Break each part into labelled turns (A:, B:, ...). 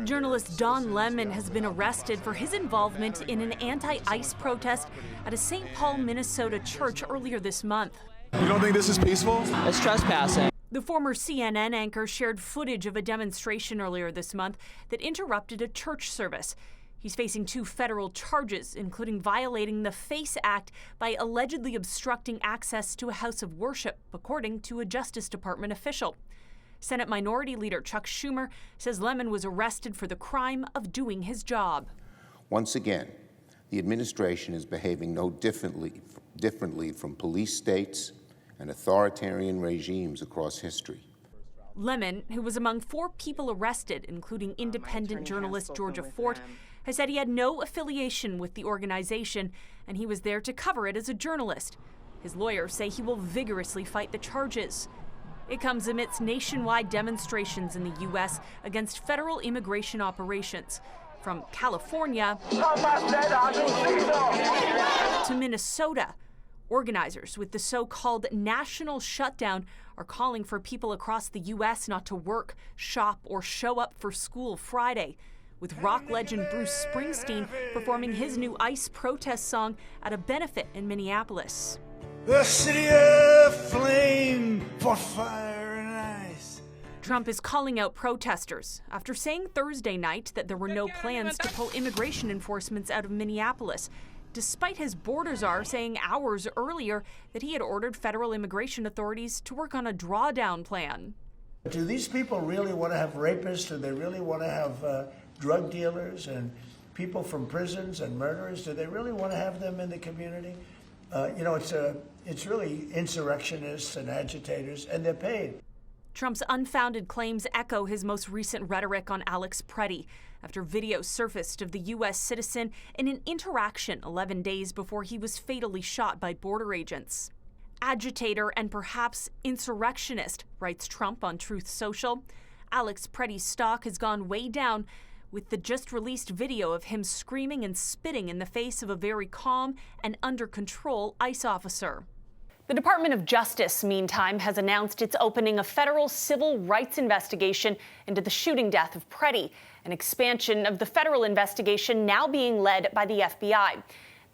A: Journalist Don Lemon has been arrested for his involvement in an anti-ICE protest at a St. Paul, Minnesota church earlier this month.
B: You don't think this is peaceful?
C: It's trespassing.
A: The former CNN anchor shared footage of a demonstration earlier this month that interrupted a church service. He's facing 2 federal charges, including violating the FACE Act by allegedly obstructing access to a house of worship, according to a Justice Department official. Senate Minority Leader Chuck Schumer says Lemon was arrested for the crime of doing his job.
D: Once again, the administration is behaving no differently from police states and authoritarian regimes across history.
A: Lemon, who was among 4 people arrested, including independent journalist Georgia Fort, has said he had no affiliation with the organization and he was there to cover it as a journalist. His lawyers say he will vigorously fight the charges. It comes amidst nationwide demonstrations in the U.S. against federal immigration operations, from California to Minnesota. Organizers with the so-called National Shutdown are calling for people across the U.S. not to work, shop, or show up for school Friday, with rock legend Bruce Springsteen performing his new ICE protest song at a benefit in Minneapolis.
E: The city of flame for fire and ice.
A: Trump is calling out protesters after saying Thursday night that there were no plans to pull immigration enforcements out of Minneapolis, despite his border czar saying hours earlier that he had ordered federal immigration authorities to work on a drawdown plan.
E: Do these people really want to have rapists? Do they really want to have drug dealers and people from prisons and murderers? Do they really want to have them in the community? It's really insurrectionists and agitators, and they're paid.
A: Trump's unfounded claims echo his most recent rhetoric on Alex Preddy after video surfaced of the U.S. citizen in an interaction 11 days before he was fatally shot by border agents. Agitator and perhaps insurrectionist, writes Trump on Truth Social. Alex Preddy's stock has gone way down with the just-released video of him screaming and spitting in the face of a very calm and under-control ICE officer. The Department of Justice, meantime, has announced it's opening a federal civil rights investigation into the shooting death of Preddy, an expansion of the federal investigation now being led by the FBI.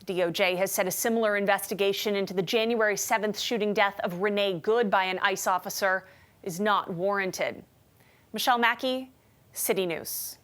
A: The DOJ has said a similar investigation into the January 7th shooting death of Renee Good by an ICE officer is not warranted. Michelle Mackey, City News.